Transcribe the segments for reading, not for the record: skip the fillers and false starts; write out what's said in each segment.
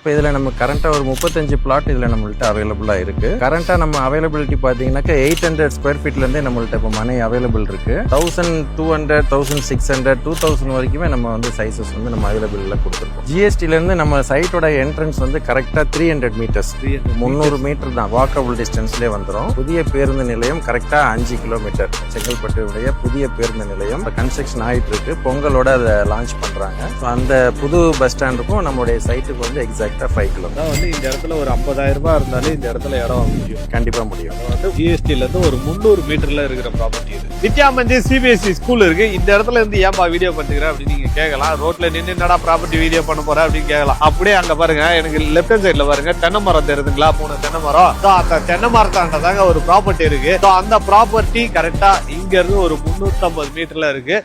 இப்போ இதில் நம்ம கரண்ட்டாக ஒரு 35 பிளாட் இதில் நம்மள்ட்ட அவைலபிளாக இருக்குது. கரண்ட்டாக நம்ம அவைலபிலிட்டி பார்த்தீங்கன்னாக்கா 800 ஸ்கொயர் ஃபீட்லேருந்தே நம்மள்ட்ட இப்போ மனை அவைலபிள் இருக்குது. 1200, 1600, 2000 வரைக்குமே நம்ம வந்து சைஸஸ் வந்து நம்ம அவைலபிளில் கொடுத்துருக்கோம். ஜிஎஸ்டிலேருந்து நம்ம சைட்டோட என்ட்ரன்ஸ் வந்து கரெக்டாக 300 மீட்டர்ஸ், 300 மீட்டர் தான் வாக்கபிள் டிஸ்டன்ஸ்லேயே வந்துடும். புதிய பேருந்து நிலையம் கரெக்டாக 5 கிலோமீட்டர், செங்கல்பட்டுடைய புதிய பேருந்து நிலையம் கன்ஸ்ட்ரக்ஷன் ஆகிட்டு இருக்கு. பொங்கலோட அதை லான்ச் பண்ணுறாங்க. ஸோ அந்த புது பஸ் ஸ்டாண்டுக்கும் நம்மளுடைய சைட்டுக்கு வந்து எக்ஸாக்டாக 5 கிலோமீட்டர் வந்து இந்த இடத்துல ஒரு 50,000 ரூபாய் இருந்தாலும் இந்த இடத்துல இடம் வாங்க முடியும். கண்டிப்பாக முடியும். வந்து ஜிஎஸ்டில இருந்து ஒரு 300 மீட்டர்ல இருக்கிற ப்ராப்பர்ட்டி இது. வித்யாமஞ்சி சிபிஎஸ்சி ஸ்கூல் இருக்கு. இந்த இடத்துல இருந்து ஏன்பா வீடியோ பண்ணுறேன் அப்படின்னு நீங்க கேட்கலாம். ரோட்ல நின்று என்னடா ப்ராப்பர்ட்டி வீடியோ பண்ண போற அப்படின்னு கேட்கலாம். அப்படியே அங்க பாருங்க, எனக்கு லெஃப்ட் ஹேண்ட் சைட்ல பாருங்க தென்னை மரம் தெரியுதுங்களா? 3 தென்னை மரம். அந்த தென்னை மரத்தாண்டதாங்க ஒரு ப்ராப்பர்ட்டி இருக்கு. அந்த ப்ராப்பர்ட்டி கரெக்டா இங்க இருந்து ஒரு 350 மீட்டர்ல இருக்கு.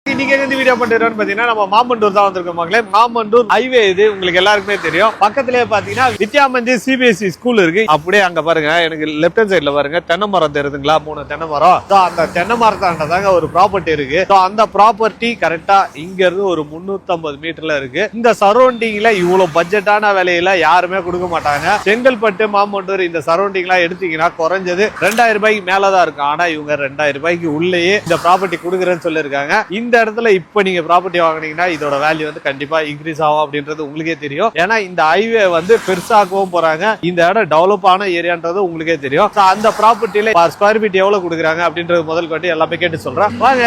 இன்னைக்கு எங்க வீடியோ பண்றோம்னு பாத்தீங்கன்னா நம்ம மாமண்டூர் தான் வந்திருக்கோம் மக்களே. மாமண்டூர் ஹைவே இது உங்களுக்கு எல்லாருக்குமே தெரியும். பக்கத்திலேயே பாத்தீங்கன்னா வித்யாமஞ்சி சிபிஎஸ்சி ஸ்கூல் இருக்கு. அப்படியே அங்க பாருங்க, எனக்கு லெஃப்ட் ஹேண்ட் சைட்ல பாருங்க தென்னை மரம் தெரியுதுங்களா? 3 தென்னை மரம். அந்த தென்னை மரத்தாண்டதாங்க ஒரு ப்ராப்பர்ட்டி இருக்கு. அந்த ப்ராப்பர்ட்டி கரெக்டா இங்க இருந்து ஒரு 350 மீட்டர்ல இருக்கு. இந்த சரௌண்டிங்ல இவ்வளவு பட்ஜெட்டான விலையில யாருமே கொடுக்க மாட்டாங்க. செங்கல்பட்டு, மாமண்டூர் இந்த சரௌண்டிங் எல்லாம் எடுத்தீங்கன்னா குறைஞ்சது 2000 ரூபாய்க்கு மேலதான் இருக்கும். ஆனா இவங்க 2000 ரூபாய்க்கு உள்ளேயே இந்த ப்ராப்பர்ட்டி கொடுக்குறேன்னு சொல்லிருக்காங்க. இந்த இடத்துல இப்ப நீங்க ப்ராப்பர்ட்டி வாங்குனீங்கன்னா இதோட வேல்யூ வந்து கண்டிப்பா இன்க்ரீஸ் ஆகும் அப்படின்றது உங்களுக்கே தெரியும். ஏன்னா இந்த ஹைவே வந்து பெருசாக்கவும் போறாங்க. இந்த இடம் டெவலப் ஆன ஏரியான்றது உங்களுக்கே தெரியும். அந்த ப்ராப்பர்ட்டில ஸ்கொயர் ஃபீட் எவ்வளவு கொடுக்குறாங்க அப்படின்றது முதல் கொண்டு எல்லாமே கேட்டு சொல்றேன். வாங்க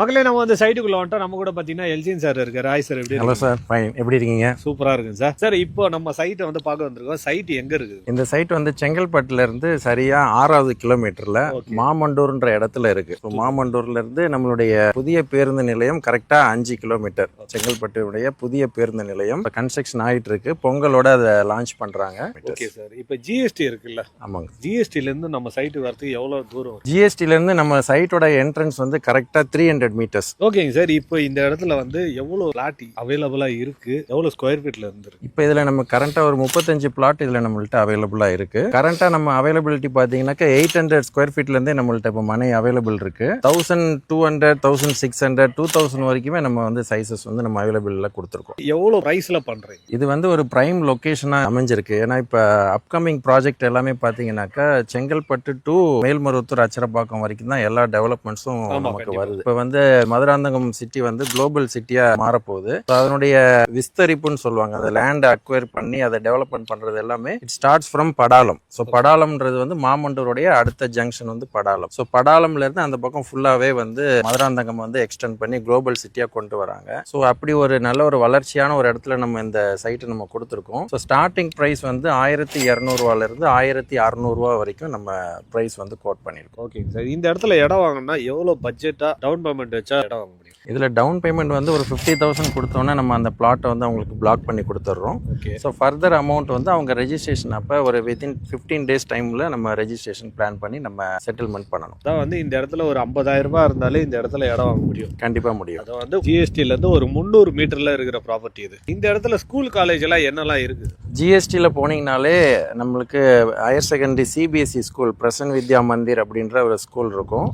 மக்களே, நம்ம வந்து சைட்டுக்குள்ள வந்துட்டோம். நம்ம கூட பாத்தீங்கன்னா எல்ஜின் சார் இருக்காரு. ஹாய் சார், எப்படி? Hello sir, fine. எப்படி இருக்கீங்க? சூப்பரா இருக்கு சார். சார், இப்போ நம்ம சைட்டை வந்து பார்க்க வந்திருக்கோம். சைட் எங்க இருக்கு? இந்த சைட் வந்து செங்கல்பட்டுல இருந்து சரியா 6வது கிலோமீட்டர்ல மாமண்டூர்ன்ற இடத்துல இருக்கு. மாமண்டூர்ல இருந்து நம்மளுடைய புதிய பேருந்து நிலையம் கரெக்டா 5 கிலோமீட்டர். செங்கல்பட்டுடைய புதிய பேருந்து நிலையம் கன்ஸ்ட்ரக்ஷன் ஆகிட்டு இருக்கு. பொங்கலோட அதை லான்ச் பண்றாங்க. ஓகே சார், இப்போ ஜிஎஸ்டி இருக்குல்ல? ஆமாங்க. ஜிஎஸ்டில இருந்து நம்ம சைட் வரதுக்கு எவ்வளவு தூரம்? ஜிஎஸ்டில இருந்து நம்ம சைட்டோட என்ட்ரன்ஸ் வந்து கரெக்டா 300 மீட்டர்ஸ். ஓகேங்க சார். இப்போ இந்த இடத்துல வந்து எவ்வளவு பிளாட் அவைலபிளா இருக்கு? எவ்வளவு ஸ்கொயர் ஃபீட்ல இருந்து? இப்போ இதுல நம்ம கரண்டா ஒரு 35 பிளாட் இதுல நம்மள்ட்ட அவைலபிளா இருக்கு. கரண்டா நம்ம அவைலபிலிட்டி பாத்தீங்கன்னாக்கா 800 ஸ்கொயர் ஃபீட்ல இருந்தே நம்மள்ட்ட இப்போ மனை அவைலபிள் இருக்கு. 1200, 1600, 2000 வரைக்குமே நம்ம வந்து சைஸஸ் வந்து நம்ம அவைலபிள்ல கொடுத்துருக்கோம். எவ்வளவு பிரைஸ்ல பண்றீங்க? இது வந்து ஒரு பிரைம் லொகேஷனா அமைஞ்சிருக்கு. ஏன்னா இப்ப அப்கமிங் ப்ராஜெக்ட் எல்லாமே பாத்தீங்கன்னாக்கா செங்கல்பட்டு டு மேல்மருவத்தூர், அச்சரப்பாக்கம் வரைக்கும் தான் எல்லா டெவலப்மெண்ட்ஸும் நமக்கு வருது. இப்ப வந்து மதுராந்தகம் சிட்டி வந்து குளோபல் சிட்டியா மாறப்போகுது. அதனுடைய விஸ்தரிப்புன்னு சொல்லுவாங்க. அதை லேண்ட் அக்வயர் பண்ணி அதை டெவலப்மெண்ட் பண்றது எல்லாமே இட் ஸ்டார்ட்ஸ் ஃப்ரம் படாலம். ஸோ படாலம்ன்றது வந்து மாமண்டூருடைய அடுத்த ஜங்ஷன் வந்து படாலம். ஸோ படாலம்ல இருந்து அந்த பக்கம் ஃபுல்லாவே வந்து மதுராந்தகம் வந்து எக்ஸ்டெண்ட் பண்ணி குளோபல் சிட்டியா கொண்டு வராங்க. ஸோ அப்படி ஒரு நல்ல ஒரு வளர்ச்சியான ஒரு இடத்துல நம்ம இந்த சைட்டை நம்ம கொடுத்துருக்கோம். ஸோ ஸ்டார்டிங் ப்ரைஸ் வந்து 1200 ரூபாயிலிருந்து 1600 ரூபா வரைக்கும் நம்ம ப்ரைஸ் வந்து கோட் பண்ணியிருக்கோம். Okay sir. இந்த இடத்துல இடம் வாங்கினா எவ்வளவு பட்ஜெட்டா டவுன் பேமெண்ட் வச்சா இடம் வாங்க முடியும்? இதுல டவுன் பேமெண்ட் வந்து ஒரு 50,000 கொடுத்தோன்னா நம்ம அந்த பிளாட்டை வந்து அவங்களுக்கு பிளாக் பண்ணி கொடுத்துட்றோம். ஸோ ஃபர்தர் அமௌண்ட் வந்து அவங்க ரெஜிஸ்ட்ரேஷன் அப்போ ஒரு வித்தின் 15 days டைம்ல நம்ம ரெஜிஸ்ட்ரேஷன் பிளான் பண்ணி நம்ம செட்டில்மெண்ட் பண்ணணும். அதான் வந்து இந்த இடத்துல ஒரு 50,000 ரூபாய் இருந்தாலே இந்த இடத்துல இடம் வாங்க முடியும். கண்டிப்பா முடியும். அது வந்து ஜிஎஸ்டில இருந்து ஒரு 300 மீட்டர்ல இருக்கிற ப்ராப்பர்ட்டி இது. இந்த இடத்துல ஸ்கூல் காலேஜ் எல்லாம் என்னெல்லாம் இருக்குது? ஜிஎஸ்டியில் போனீங்கனாலே நம்மளுக்கு higher secondary CBSE school Prasan Vidya Mandir அப்படின்ற ஒரு ஸ்கூல் இருக்கும்.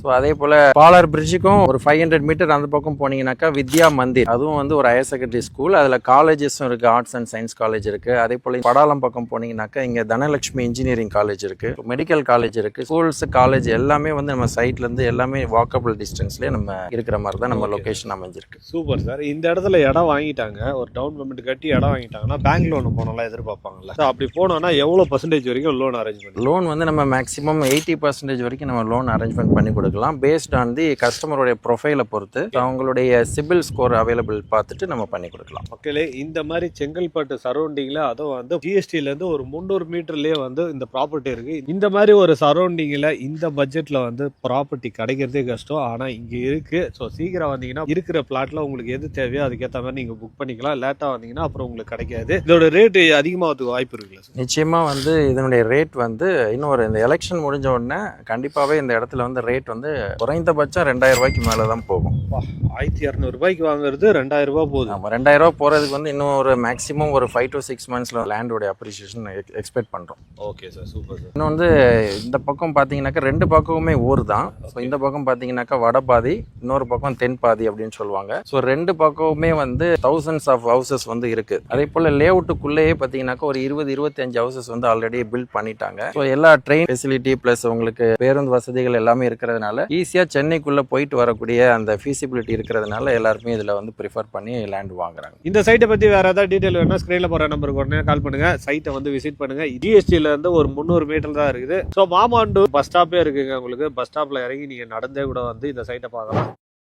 ஸோ அதே போல் பாலார் பிரிட்ஜுக்கும் ஒரு 500 மீட்டர் அந்த பக்கம் போனீங்கன்னாக்கா வித்யா மந்திர், அதுவும் வந்து ஒரு ஹையர் செகண்டரி ஸ்கூல். அதில் காலேஜஸும் இருக்குது. ஆர்ட்ஸ் அண்ட் சயின்ஸ் காலேஜ் இருக்குது. அதே போல் படாலம் பக்கம் போனீங்கன்னாக்கா இங்கே தனலட்சுமி இன்ஜினியரிங் காலேஜ் இருக்குது, மெடிக்கல் காலேஜ் இருக்குது. ஸ்கூல்ஸ் காலேஜ் எல்லாமே வந்து நம்ம சைட்லேருந்து எல்லாமே வாக்கபிள் டிஸ்டன்ஸ்லேயே நம்ம இருக்கிற மாதிரி தான் நம்ம லொக்கேஷன் அமைஞ்சிருக்கு. Super sir. இந்த இடத்துல இடம் வாங்கிட்டாங்க, ஒரு டவுன் பேமெண்ட் கட்டி இடம் வாங்கிட்டாங்கன்னா பேங்க் லோன் போனலாம் எதிர்பார்ப்பாங்கல்ல? அப்படி போனோம்னா எவ்வளவு பர்சன்டேஜ் வரைக்கும் லோன் அரேஞ்ச் பண்ணி? லோன் வந்து நம்ம மேக்ஸிமம் 80% வரைக்கும் நம்ம லோன் அரேஞ்ச்மெண்ட் பண்ணி கொடுக்கலாம். பேஸ்ட் ஆன் தி கஸ்டமருடைய ப்ரொஃபைலை பொறுத்து அவங்களுடைய சிபில் ஸ்கோர் அவைலபிள் பார்த்துட்டு நம்ம பண்ணி கொடுக்கலாம். மக்களே, இந்த மாதிரி செங்கல்பட்டு சரௌண்டிங்ல அதுவும் வந்து ஜிஎஸ்டில இருந்து ஒரு 300 மீட்டர்லயே வந்து இந்த ப்ராப்பர்ட்டி இருக்கு. இந்த மாதிரி ஒரு சரௌண்டிங்ல இந்த பட்ஜெட்ல வந்து ப்ராப்பர்ட்டி கிடைக்கிறதே கஷ்டம். ஆனா இங்க இருக்கு. ஸோ சீக்கிரம் வந்தீங்கன்னா இருக்கிற பிளாட்ல உங்களுக்கு எது தேவையோ அதுக்கேற்ற மாதிரி நீங்க புக் பண்ணிக்கலாம். லேட்டா வந்தீங்கன்னா அப்புறம் உங்களுக்கு கிடைக்காது. இதோட ரேட் அதிகமாகிறதுக்கு வாய்ப்பு இருக்குல்ல? நிச்சயமா வந்து இதனுடைய ரேட் வந்து இன்னொரு இந்த எலெக்ஷன் முடிஞ்ச உடனே கண்டிப்பாவே இந்த இடத்துல வந்து ரேட் வந்து குறைந்தபட்சம் 2000 ரூபாய்க்கு மேல தான் போகும். 1200 ரூபாய்க்கு வாங்குறது 2000 ரூபாய் போகுது. நம்ம 2000 ரூபா போகிறதுக்கு வந்து இன்னும் ஒரு மேக்ஸிமம் ஒரு 5 to 6 மந்த்ஸில் லேண்டோட அப்ரிசியேஷன் எக்ஸ்பெக்ட் பண்ணுறோம். Okay sir, super sir. இன்னும் வந்து இந்த பக்கம் பார்த்தீங்கன்னாக்கா 2 பக்கமுமே ஊர் தான். ஸோ இந்த பக்கம் பார்த்தீங்கன்னாக்கா வட பாதி, இன்னொரு பக்கம் தென் பாதி அப்படின்னு சொல்லுவாங்க. ஸோ 2 பக்கமுமே வந்து thousands ஆஃப் ஹவுசஸ் வந்து இருக்குது. அதே போல் லேஅவுட்டுக்குள்ளேயே பார்த்தீங்கன்னாக்கா ஒரு 20-25 ஹவுசஸ் வந்து ஆல்ரெடி பில்ட் பண்ணிட்டாங்க. ஸோ எல்லா ட்ரெயின் ஃபெசிலிட்டி ப்ளஸ் உங்களுக்கு பேருந்து வசதிகள் எல்லாமே இருக்கிறதுனால ஈஸியாக சென்னைக்குள்ளே போயிட்டு வரக்கூடிய அந்த ஃபீசிபிலிட்டி இருக்கிறதுனால எல்லாருமே இதில் வந்து ப்ரிஃபர் பண்ணி லேண்ட் வாங்குறாங்க. இந்த சைட்டை பற்றி வேறு ஏதாவது டீட்டெயில் வேணும்னா ஸ்க்ரீனில் போகிற நம்பருக்கு உடனே கால் பண்ணுங்கள். சைட்டை வந்து விசிட் பண்ணுங்கள். ஜிஎஸ்டியில் இருந்து ஒரு 300 மீட்டர் தான் இருக்குது. ஸோ மாமாண்டூர் பஸ் ஸ்டாப்பே இருக்குங்க. உங்களுக்கு பஸ் ஸ்டாப்பில் இறங்கி நீங்கள் நடந்தே கூட வந்து இந்த சைட்டை பார்க்கலாம்.